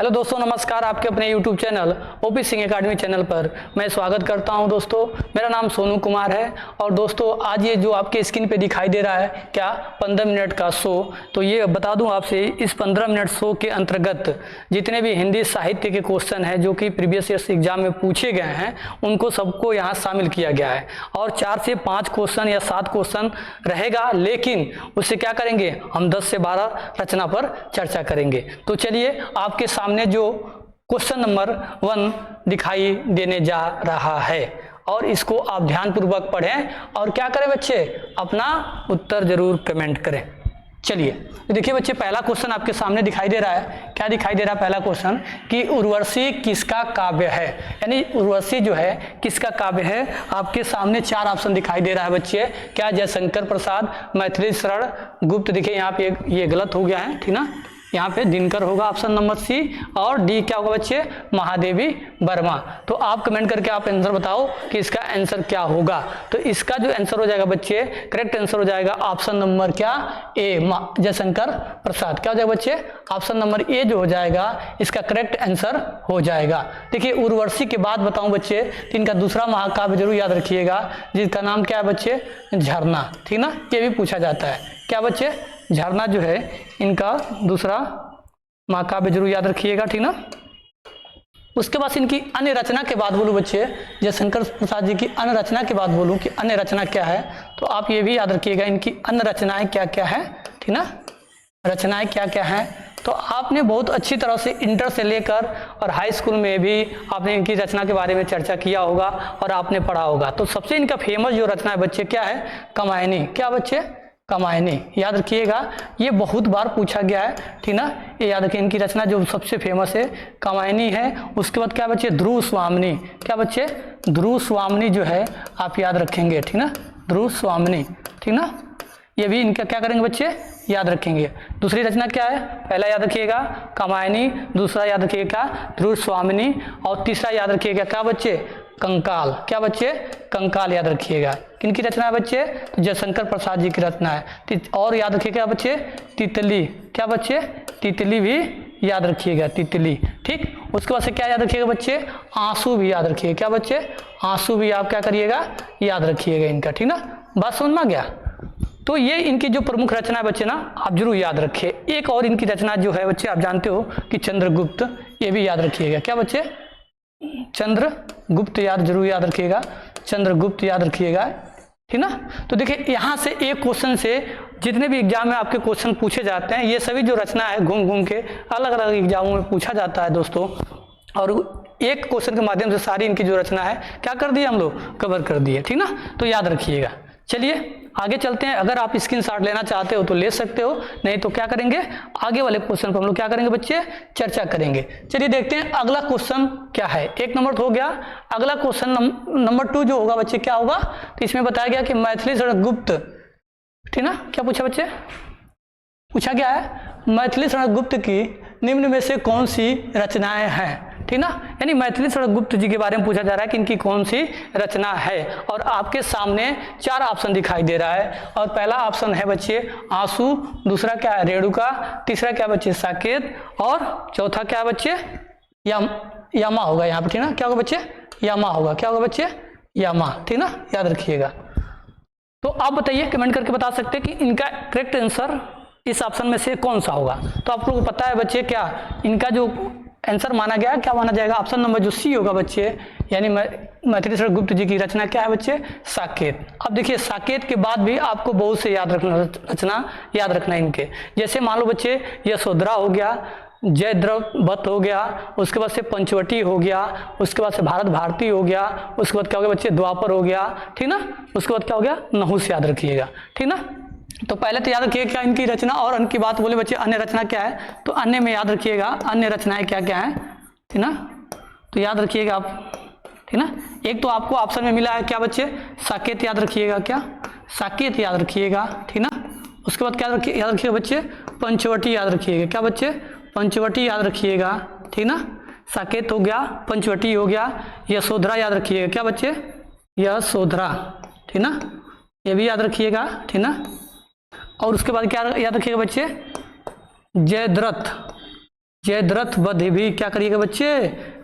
Hello दोस्तों, नमस्कार। आपके अपने YouTube channel OP Singh academy channel पर मैं स्वागत करता हूं। दोस्तों, मेरा नाम सोनू कुमार है और दोस्तों आज ये जो आपके स्क्रीन पे दिखाई दे रहा है क्या 15 मिनट का शो, तो ये बता दूं आपसे, इस 15 मिनट शो के अंतर्गत जितने भी हिंदी साहित्य के क्वेश्चन हैं जो कि प्रीवियस ईयर्स एग्जाम में पूछे गए हैं उनको सबको यहाँ शामिल किया गया है और 4 से 5 क्वेश्चन या 7 क्वेश्चन रहेगा, लेकिन उससे क्या करेंगे, हम 10 से 12 रचना पर चर्चा करेंगे। तो चलिए आपके सामने जो क्वेश्चन नंबर 1 दिखाई देने जा रहा है और इसको आप ध्यानपूर्वक पढ़ें और क्या करें बच्चे, अपना उत्तर जरूर कमेंट करें। चलिए देखिए बच्चे, पहला क्वेश्चन आपके सामने दिखाई दे रहा है। क्या दिखाई दे रहा है पहला क्वेश्चन कि उर्वशी किसका काव्य है, यानी उर्वशी जो है किसका काव्य है। आपके सामने 4 ऑप्शन दिखाई दे रहा है बच्चे। क्या जयशंकर प्रसाद, मैथिली शरण गुप्त। देखिए यहाँ पे ये गलत हो गया है, ठीक ना, यहाँ पे दिनकर होगा ऑप्शन नंबर सी, और डी क्या होगा बच्चे, महादेवी वर्मा। तो आप कमेंट करके आप आंसर बताओ कि इसका आंसर क्या होगा। तो इसका जो आंसर हो जाएगा बच्चे, करेक्ट आंसर हो जाएगा ऑप्शन नंबर क्या, ए, जयशंकर प्रसाद। क्या हो जाएगा बच्चे, ऑप्शन नंबर ए जो हो जाएगा इसका करेक्ट आंसर हो जाएगा। देखिए उर्वशी के बाद बताऊं बच्चे, तो इनका दूसरा महाकाव्य जरूर याद रखिएगा जिसका नाम क्या है बच्चे, झरना, ठीक ना, ये भी पूछा जाता है। क्या बच्चे, झरना जो है इनका दूसरा महाकाव्य जरूर याद रखिएगा, ठीक ना। उसके बाद इनकी अन्य रचना के बाद बोलूं बच्चे, जयशंकर प्रसाद जी की अन्य रचना के बाद बोलूं कि अन्य रचना क्या है, तो आप ये भी याद रखिएगा इनकी अन्य रचनाएं क्या क्या है, ठीक ना, रचनाएं क्या क्या है। तो आपने बहुत अच्छी तरह से इंटर से लेकर और हाई स्कूल में भी आपने इनकी रचना के बारे में चर्चा किया होगा और आपने पढ़ा होगा। तो सबसे इनका फेमस जो रचना है बच्चे क्या है, कामायनी। क्या बच्चे, कामायनी, याद रखिएगा, ये बहुत बार पूछा गया है, ठीक ना, ये याद रखिए। इनकी रचना जो सबसे फेमस है कामायनी है। उसके बाद क्या बच्चे, ध्रुव स्वामिनी। क्या बच्चे, ध्रुव स्वामिनी जो है आप याद रखेंगे, ठीक ना, ध्रुव स्वामिनी, ठीक ना, ये भी इनका क्या करेंगे बच्चे, याद रखेंगे। दूसरी रचना क्या है, पहला याद रखिएगा कामायनी, दूसरा याद रखिएगा ध्रुव स्वामिनी, और तीसरा याद रखिएगा क्या बच्चे, कंकाल। क्या बच्चे, कंकाल याद रखिएगा। किनकी रचना है बच्चे, जयशंकर प्रसाद जी की रचना है। और याद रखिएगा बच्चे, तितली। क्या बच्चे, तितली भी याद रखिएगा, तितली, ठीक। उसके बाद से क्या याद रखिएगा बच्चे, आंसू भी याद रखिएगा। क्या बच्चे, आंसू भी आप क्या करिएगा, याद रखिएगा इनका, ठीक ना। बात समझ में आ गया। तो ये इनकी जो प्रमुख रचना है बच्चे ना, आप जरूर याद रखिए। एक और इनकी रचना जो है बच्चे, आप जानते हो कि चंद्रगुप्त, ये भी याद रखिएगा। क्या बच्चे, चंद्रगुप्त जरूर याद रखिएगा, चंद्रगुप्त याद रखिएगा, ठीक ना। तो देखिए यहाँ से एक क्वेश्चन से जितने भी एग्जाम में आपके क्वेश्चन पूछे जाते हैं, ये सभी जो रचना है घूम घूम के अलग अलग एग्जामों में पूछा जाता है दोस्तों, और एक क्वेश्चन के माध्यम से सारी इनकी जो रचना है क्या कर दिए हम लोग, कवर कर दिए, ठीक ना। तो याद रखिएगा। चलिए आगे चलते हैं। अगर आप स्क्रीनशॉट लेना चाहते हो तो ले सकते हो, नहीं तो क्या करेंगे, आगे वाले क्वेश्चन को हम लोग क्या करेंगे बच्चे, चर्चा करेंगे। चलिए देखते हैं अगला क्वेश्चन क्या है। 1 नंबर तो हो गया। अगला क्वेश्चन नंबर 2 जो होगा बच्चे क्या होगा, तो इसमें बताया गया कि मैथिली शरण गुप्त, ठीक ना। क्या पूछा बच्चे, पूछा गया है मैथिली शरण गुप्त की निम्न में से कौन सी रचनाएं हैं, ठीक ना, यानी मैथिली शरण गुप्त जी के बारे में पूछा जा रहा है कि इनकी कौन सी रचना है। और आपके सामने 4 ऑप्शन दिखाई दे रहा है और पहला ऑप्शन है बच्चे आंसू, दूसरा क्या है रेणुका, तीसरा क्या बच्चे साकेत, और चौथा क्या बच्चे यामा होगा यहाँ पर, ठीक ना। क्या होगा बच्चे, यामा होगा। क्या होगा बच्चे, यामा, ठीक ना, याद रखिएगा। तो आप बताइए, कमेंट करके बता सकते हैं कि इनका करेक्ट आंसर इस ऑप्शन में से कौन सा होगा। तो आप लोगों को पता है बच्चे, क्या इनका जो आंसर माना गया, क्या माना जाएगा, ऑप्शन नंबर जो सी होगा बच्चे, यानी मैथिली शरण गुप्त जी की रचना क्या है बच्चे, साकेत। अब देखिए साकेत के बाद भी आपको बहुत से याद रखना, रचना याद रखना इनके, जैसे मान लो बच्चे यशोधरा हो गया, जयद्रथ हो गया, उसके बाद से पंचवटी हो गया, उसके बाद से भारत भारती हो गया, उसके बाद क्या हो गया बच्चे, द्वापर हो गया, ठीक ना। उसके बाद क्या हो गया, नहुस याद रखिएगा, ठीक ना। तो पहले तो याद रखिएगा क्या इनकी रचना, और अन्य की बात बोले बच्चे अन्य रचना क्या है, तो अन्य में याद रखिएगा अन्य रचनाएं क्या क्या है, ठीक ना। तो याद रखिएगा आप, ठीक ना। एक तो आपको ऑप्शन में मिला है क्या बच्चे, साकेत याद रखिएगा, क्या साकेत याद रखिएगा, ठीक ना। उसके बाद क्या याद रखिएगा बच्चे, पंचवटी याद रखिएगा। क्या बच्चे, पंचवटी याद रखिएगा, ठीक ना। साकेत हो गया, पंचवटी हो गया, यशोधरा याद रखिएगा। क्या बच्चे, यशोधरा, ठीक ना, ये भी याद रखिएगा, ठीक ना। और उसके बाद क्या याद रखिएगा बच्चे, जयद्रथ, जयद्रथ वध भी क्या करिएगा बच्चे,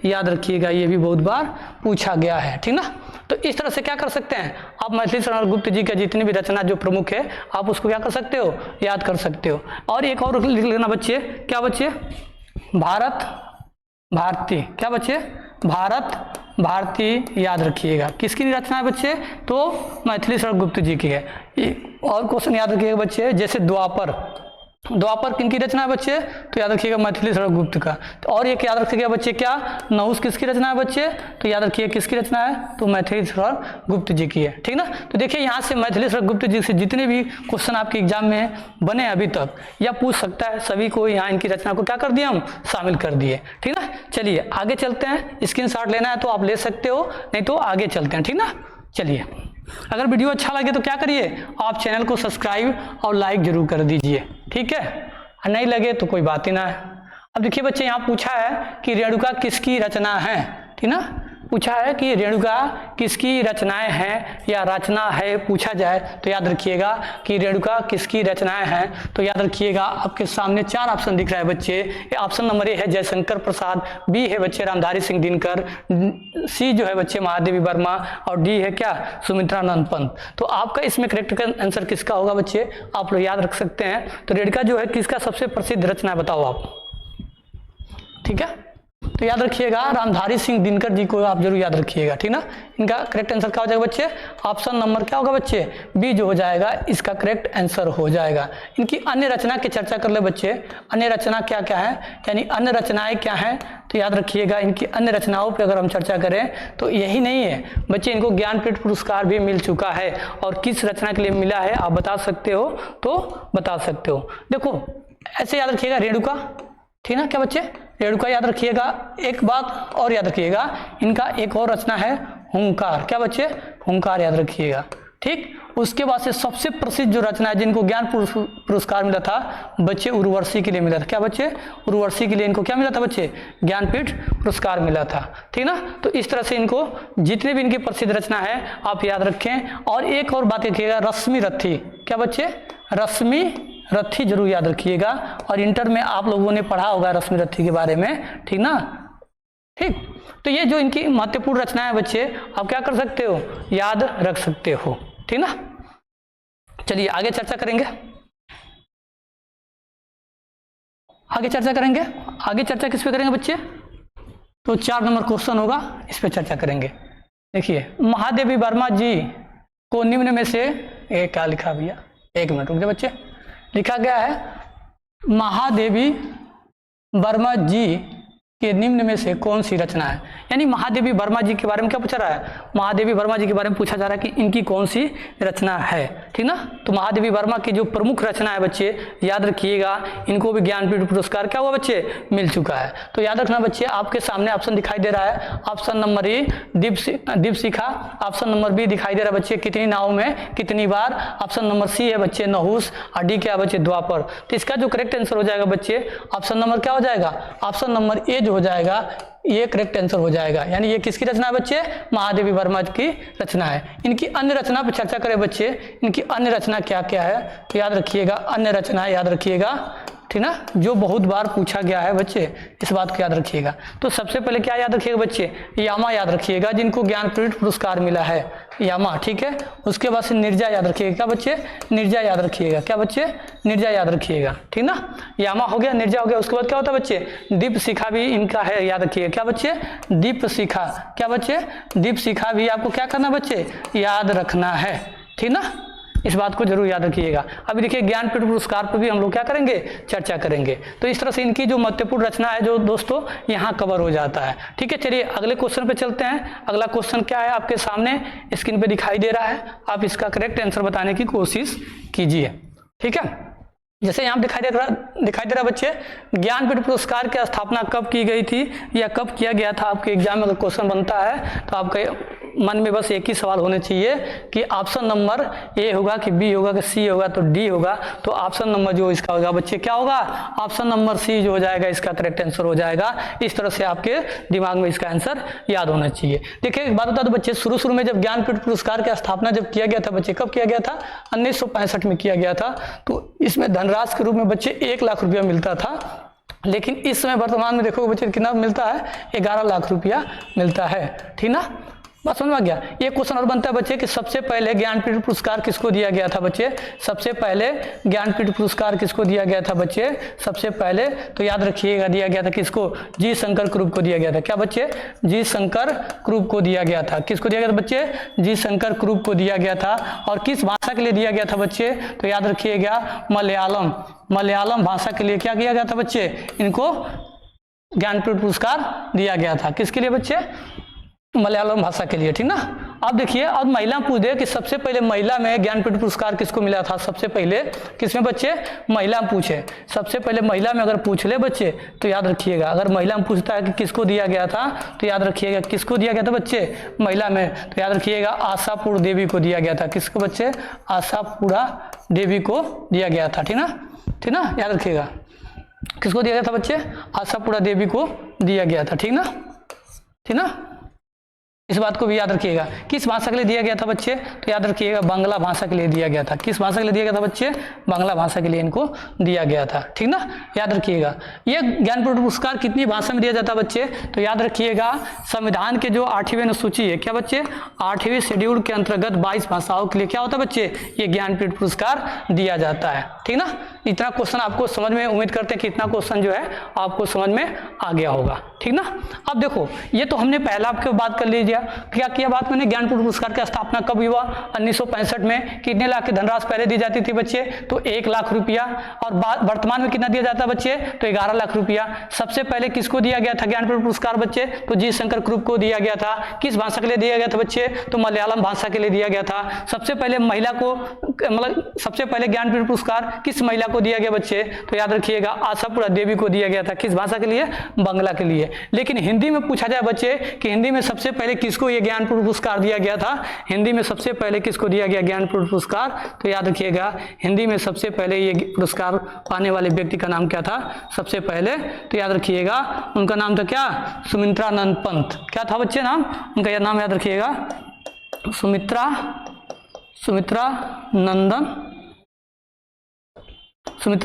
याद रखिएगा, ये भी बहुत बार पूछा गया है, ठीक ना। तो इस तरह से क्या कर सकते हैं आप, मैथिली शरण गुप्त जी का जितनी भी रचना जो प्रमुख है आप उसको क्या कर सकते हो, याद कर सकते हो। और एक और लिख लेना बच्चे, क्या बच्चे, भारत भारती, क्या बच्चे, भारत भारती, याद रखिएगा। किसकी रचना है बच्चे, तो मैथिली शरण गुप्त जी की है। और क्वेश्चन याद रखिएगा बच्चे, जैसे द्वापर, द्वापर किनकी रचना है बच्चे, तो याद रखिएगा मैथिली शरण गुप्त का। तो और एक याद रखिएगा बच्चे, क्या नहुस किसकी रचना है बच्चे, तो याद रखिए किसकी रचना है, तो मैथिली शरण गुप्त जी की है, ठीक ना। तो देखिए यहाँ से मैथिली शरण गुप्त जी से जितने भी क्वेश्चन आपके एग्जाम में बने अभी तक या पूछ सकता है, सभी को यहाँ इनकी रचना को क्या कर दिया, हम शामिल कर दिए, ठीक ना। चलिए आगे चलते हैं, स्क्रीनशॉट लेना है तो आप ले सकते हो, नहीं तो आगे चलते हैं, ठीक ना। चलिए, अगर वीडियो अच्छा लगे तो क्या करिए, आप चैनल को सब्सक्राइब और लाइक जरूर कर दीजिए, ठीक है। और नहीं लगे तो कोई बात ही ना है। अब देखिए बच्चे, यहाँ पूछा है कि रेणुका किसकी रचना है, ठीक ना। पूछा है कि रेणुका किसकी रचनाएं हैं या रचना है पूछा जाए, तो याद रखिएगा कि रेणुका किसकी रचनाएं हैं। तो याद रखिएगा आपके सामने 4 ऑप्शन दिख रहा है बच्चे। ऑप्शन नंबर ए है जयशंकर प्रसाद, बी है बच्चे रामधारी सिंह दिनकर, सी जो है बच्चे महादेवी वर्मा, और डी है क्या, सुमित्रानंद पंत। तो आपका इसमें करेक्ट आंसर किसका होगा बच्चे, आप लोग याद रख सकते हैं। तो रेणुका जो है किसका सबसे प्रसिद्ध रचना है, बताओ आप, ठीक है। तो याद रखिएगा रामधारी सिंह दिनकर जी को आप जरूर याद रखिएगा, ठीक ना। इनका करेक्ट आंसर क्या हो जाएगा बच्चे, ऑप्शन नंबर क्या होगा बच्चे, बी जो हो जाएगा इसका करेक्ट आंसर हो जाएगा। इनकी अन्य रचना की चर्चा कर ले बच्चे, अन्य रचना क्या क्या है, यानी अन्य रचनाएं क्या हैं। तो याद रखिएगा इनकी अन्य रचनाओं पर अगर हम चर्चा करें तो यही नहीं है बच्चे, इनको ज्ञानपीठ पुरस्कार भी मिल चुका है। और किस रचना के लिए मिला है आप बता सकते हो, तो बता सकते हो। देखो ऐसे याद रखिएगा रेणुका, ठीक ना, क्या बच्चे, रेणुका याद रखिएगा। एक बात और याद रखिएगा, इनका एक और रचना है हुंकार, क्या बच्चे, हुंकार याद रखिएगा, ठीक। उसके बाद से सबसे प्रसिद्ध जो रचना है जिनको ज्ञान पुरस्कार मिला था बच्चे, उर्वशी के लिए मिला था, क्या बच्चे, उर्वशी के लिए इनको क्या मिला था बच्चे, ज्ञानपीठ पुरस्कार मिला था, ठीक ना। तो इस तरह से इनको जितने भी इनकी प्रसिद्ध रचना है आप याद रखें। और एक और बात रखिएगा, रश्मि रथी, क्या बच्चे, रश्मि रथी जरूर याद रखिएगा। और इंटर में आप लोगों ने पढ़ा होगा रश्मि रथी के बारे में, ठीक ना, ठीक। तो ये जो इनकी महत्वपूर्ण रचना है बच्चे, आप क्या कर सकते हो, याद रख सकते हो, ठीक ना। चलिए आगे चर्चा करेंगे, आगे चर्चा करेंगे। आगे चर्चा किस पे करेंगे बच्चे, तो 4 नंबर क्वेश्चन होगा, इस पे चर्चा करेंगे। देखिए, महादेवी वर्मा जी को निम्न में से क्या लिखा भैया, 1 मिनट रुक जाओ बच्चे, लिखा गया है महादेवी वर्मा जी के निम्न में से कौन सी रचना है। यानी महादेवी वर्मा जी के बारे में क्या पूछा रहा है, महादेवी वर्मा जी के बारे में पूछा जा रहा है कि इनकी कौन सी रचना है, ठीक ना। तो महादेवी वर्मा की जो प्रमुख रचना है बच्चे, याद रखिएगा इनको भी ज्ञानपीठ पुरस्कार क्या हुआ बच्चे, मिल चुका है। तो याद रखना बच्चे, आपके सामने ऑप्शन दिखाई दे रहा है, option number A Deepshikha, option number B दिखाई दे रहा है बच्चे कितनी नाव में कितनी बार, ऑप्शन नंबर सी है बच्चे नहुस, और डी क्या है बच्चे द्वापर। तो इसका जो करेक्ट आंसर हो जाएगा बच्चे, ऑप्शन नंबर क्या हो जाएगा, ऑप्शन नंबर ए हो जाएगा, ये करेक्ट आंसर हो जाएगा। यानी ये किसकी रचना है बच्चे, महादेवी वर्मा की रचना है। इनकी अन्य रचना पर चर्चा करें बच्चे, इनकी अन्य रचना क्या क्या है, तो याद रखिएगा अन्य रचना याद रखिएगा, ठीक ना, जो बहुत बार पूछा गया है बच्चे, इस बात को याद रखिएगा। तो सबसे पहले क्या याद रखिएगा बच्चे, यामा याद रखिएगा जिनको ज्ञानपीठ पुरस्कार मिला है, यामा, ठीक है। उसके बाद से निर्जा याद रखिएगा, क्या बच्चे, निर्जा याद रखिएगा, क्या बच्चे, निर्जा याद रखिएगा, ठीक ना। यामा हो गया, निर्जा हो गया। उसके बाद क्या होता है बच्चे, दीपशिखा भी इनका है, याद रखिएगा, क्या बच्चे, दीपशिखा, क्या बच्चे, दीपशिखा भी आपको क्या करना बच्चे, याद रखना है, ठीक ना। इस बात को जरूर याद रखिएगा। अभी देखिए ज्ञानपीठ पुरस्कार पर भी हम लोग क्या करेंगे, चर्चा करेंगे। तो इस तरह से इनकी जो महत्वपूर्ण रचना है जो दोस्तों यहाँ कवर हो जाता है, ठीक है। चलिए अगले क्वेश्चन पे चलते हैं। अगला क्वेश्चन क्या है आपके सामने स्क्रीन पे दिखाई दे रहा है, आप इसका करेक्ट आंसर बताने की कोशिश कीजिए, ठीक है। जैसे यहाँ दिखाई दे रहा बच्चे, ज्ञानपीठ पुरस्कार की स्थापना कब की गई थी या कब किया गया था। आपके एग्जाम में अगर क्वेश्चन बनता है तो आपके मन में बस एक ही सवाल होना चाहिए कि ऑप्शन नंबर ए होगा कि बी होगा कि सी होगा तो डी होगा। तो ऑप्शन नंबर जो इसका होगा बच्चे क्या होगा, ऑप्शन नंबर सी जो हो जाएगा इसका करेक्ट आंसर हो जाएगा। इस तरह से आपके दिमाग में इसका आंसर याद होना चाहिए। देखिए एक बात बता दो बच्चे, शुरू में जब ज्ञानपीठ पुरस्कार की स्थापना जब किया गया था बच्चे, कब किया गया था, 1965 में किया गया था। तो इसमें धनराशि के रूप में बच्चे 1 लाख रुपया मिलता था, लेकिन इस समय वर्तमान में देखोगे बच्चे कितना मिलता है, 11 लाख रुपया मिलता है। ठीक ना, बात समझ में आ गया। ये क्वेश्चन और बनता है बच्चे कि सबसे पहले ज्ञानपीठ पुरस्कार किसको दिया गया था बच्चे, सबसे पहले ज्ञानपीठ पुरस्कार किसको दिया गया था बच्चे, सबसे पहले तो याद रखिएगा दिया गया था किसको, जी शंकर क्रूप को दिया गया था। क्या बच्चे, जी शंकर क्रूप को दिया गया था। किसको दिया गया था बच्चे, जी शंकर क्रूप को दिया गया था। और किस भाषा के लिए दिया गया था बच्चे, तो याद रखिएगा मलयालम, मलयालम भाषा के लिए क्या किया गया था बच्चे, इनको ज्ञानपीठ पुरस्कार दिया गया था। किसके लिए बच्चे, मलयालम भाषा के लिए। ठीक ना, अब देखिए अब महिला पूछ दे कि सबसे पहले महिला में ज्ञानपीठ पुरस्कार किसको मिला था, सबसे पहले किसमें बच्चे, महिला में पूछे, सबसे पहले महिला में अगर पूछ ले बच्चे तो याद रखिएगा, अगर महिला में पूछता है कि किसको दिया गया था तो याद रखिएगा किसको दिया गया था बच्चे, महिला में, तो याद रखिएगा आशापुरा देवी को दिया गया था। किसको बच्चे, आशापुरा देवी को दिया गया था। ठीक ना, ठीक ना, याद रखिएगा किसको दिया गया था बच्चे, आशापुरा देवी को दिया गया था। ठीक ना, ठीक ना, इस बात को भी याद रखिएगा। किस भाषा के लिए दिया गया था बच्चे, तो याद रखिएगा बांग्ला भाषा के लिए दिया गया था। किस भाषा के लिए दिया गया था बच्चे, बांग्ला भाषा के लिए इनको दिया गया था। ठीक ना, याद रखिएगा। ये ज्ञानपीठ पुरस्कार कितनी भाषा में दिया जाता है बच्चे, तो याद रखिएगा संविधान के जो 8वीं अनुसूची है, क्या बच्चे, 8वीं शेड्यूल के अंतर्गत 22 भाषाओं के लिए क्या होता है बच्चे, ये ज्ञानपीठ पुरस्कार दिया जाता है। ठीक ना, इतना क्वेश्चन आपको समझ में, उम्मीद करते हैं कि इतना क्वेश्चन जो है आपको समझ में आ गया होगा। ठीक ना, अब देखो ये तो हमने पहला आपके बात कर लीजिए, क्या किया बात मैंने, ज्ञानपीठ पुरस्कार की स्थापना कब हुआ, 1965 में। कितने लाख की धनराशि पहले दी जाती थी बच्चे, तो 1 लाख रुपया। और वर्तमान में कितना दिया जाता है बच्चे, तो 11 लाख रुपया। सबसे पहले किसको दिया गया था ज्ञानपीठ पुरस्कार बच्चे, तो जी शंकर क्रूप को दिया गया था। किस भाषा के लिए दिया गया था बच्चे, तो मलयालम भाषा के लिए दिया गया था। सबसे पहले महिला को, मतलब सबसे पहले ज्ञानपीठ पुरस्कार किस महिला को दिया गया बच्चे, तो याद रखिएगा आशापुरा देवी को दिया गया था। किस भाषा के लिए, बांग्ला के लिए। लेकिन हिंदी में पूछा जाए बच्चे कि हिंदी में सबसे पहले किसको ये ज्ञानपीठ पुरस्कार दिया गया था, हिंदी में सबसे पहले किसको दिया गया ज्ञानपीठ पुरस्कार, तो याद रखिएगा हिंदी में सबसे पहले ये पुरस्कार पाने वाले व्यक्ति का नाम क्या था, सबसे पहले तो याद रखिएगा उनका नाम था क्या, सुमित्रानंद पंत। क्या था बच्चे नाम उनका, यह नाम याद रखिएगा, सुमित्रा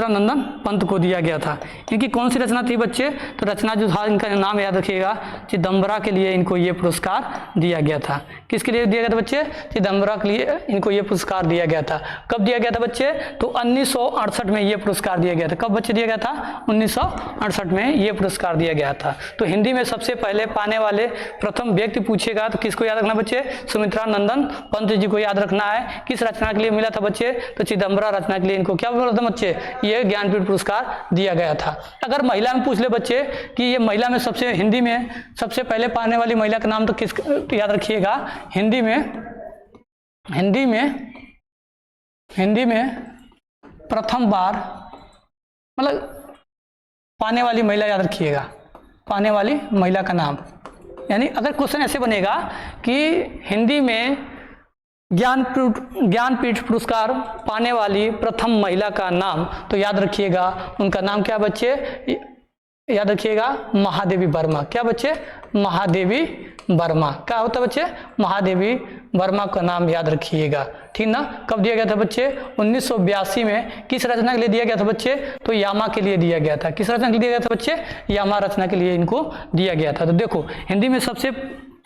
नंदन पंत को दिया गया था। इनकी कौन सी रचना थी बच्चे, तो रचना जो था इनका नाम याद रखिएगा, चिदम्बरा के लिए इनको ये पुरस्कार दिया गया था। किसके लिए दिया गया था बच्चे, चिदम्बरा के लिए इनको ये पुरस्कार दिया गया था। कब दिया गया था बच्चे, तो 1968 में ये पुरस्कार दिया गया था। कब बच्चे दिया गया था, 1968 में ये पुरस्कार दिया गया था। तो हिंदी में सबसे पहले पाने वाले प्रथम व्यक्ति पूछेगा तो किसको याद रखना बच्चे, सुमित्रा नंदन पंत जी को याद रखना है। किस रचना के लिए मिला था बच्चे, तो चिदम्बरा रचना के लिए इनको क्या बोला था बच्चे, ये ज्ञानपीठ पुरस्कार दिया गया था। अगर महिला में पूछ ले बच्चे कि ये महिला में सबसे, हिंदी में सबसे पहले पाने वाली महिला का नाम तो किस, तो याद रखिएगा हिंदी में प्रथम बार, मतलब पाने वाली महिला याद रखिएगा, पाने वाली महिला का नाम, यानी अगर क्वेश्चन ऐसे बनेगा कि हिंदी में ज्ञानपीठ पुरस्कार पाने वाली प्रथम महिला का नाम, तो याद रखिएगा उनका नाम क्या बच्चे, याद रखिएगा महादेवी वर्मा। क्या बच्चे, महादेवी वर्मा। क्या होता है बच्चे, महादेवी वर्मा का नाम याद रखिएगा। ठीक ना, कब दिया गया था बच्चे, 1982 में। किस रचना के लिए दिया गया था बच्चे, तो यामा के लिए दिया गया था। किस रचना के लिए दिया गया था बच्चे, यामा रचना के लिए इनको दिया गया था। तो देखो हिंदी में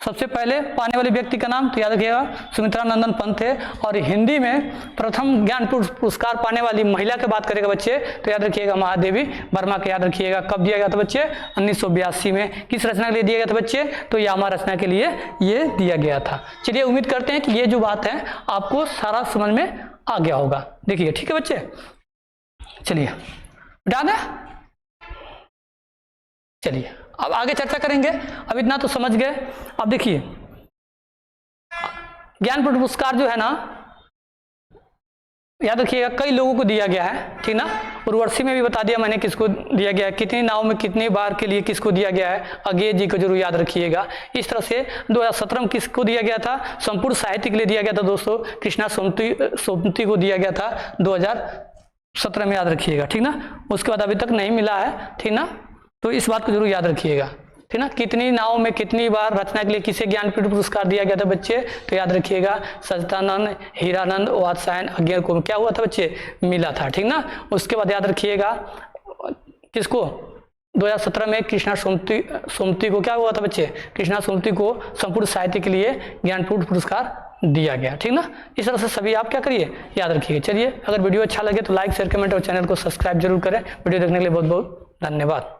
सबसे पहले पाने वाले व्यक्ति का नाम तो याद रखिएगा सुमित्रा नंदन पंत है। और हिंदी में प्रथम ज्ञानपीठ पुरस्कार पाने वाली महिला की बात करेगा बच्चे तो याद रखिएगा महादेवी वर्मा के याद रखिएगा। कब दिया गया था बच्चे, 1982 में। किस रचना के लिए दिया गया था बच्चे, तो यामा रचना के लिए ये दिया गया था। चलिए उम्मीद करते हैं कि ये जो बात है आपको सारा समझ में आ गया होगा। देखिए ठीक है बच्चे, चलिए बता दें, चलिए अब आगे चर्चा करेंगे। अब इतना तो समझ गए। अब देखिए ज्ञानपीठ पुरस्कार जो है ना, याद रखिएगा कई लोगों को दिया गया है, ठीक ना। उर्वशी में भी बता दिया मैंने किसको दिया गया है, कितनी नाव में कितनी बार के लिए किसको दिया गया है, अज्ञेय जी को जरूर याद रखिएगा। इस तरह से 2017 में किसको दिया गया था, संपूर्ण साहित्य के लिए दिया गया था दोस्तों, कृष्णा सोमती को दिया गया था 2017 में, याद रखिएगा ठीक ना। उसके बाद अभी तक नहीं मिला है, ठीक ना, तो इस बात को जरूर याद रखिएगा, ठीक ना। कितनी नाव में कितनी बार रचना के लिए किसे ज्ञानपीठ पुरस्कार दिया गया था बच्चे, तो याद रखिएगा सच्चिदानंद, हीरानंद, वात्स्यायन, अज्ञेय को क्या हुआ था बच्चे, मिला था, ठीक ना। उसके बाद याद रखिएगा किसको, 2017 में कृष्णा सोमती को क्या हुआ था बच्चे, कृष्णा सोमती को संपूर्ण साहित्य के लिए ज्ञानपीठ पुरस्कार दिया गया। ठीक ना, इस तरह से सभी आप क्या करिए, याद रखिए। चलिए, अगर वीडियो अच्छा लगे तो लाइक शेयर कमेंट और चैनल को सब्सक्राइब जरूर करें। वीडियो देखने के लिए बहुत बहुत धन्यवाद।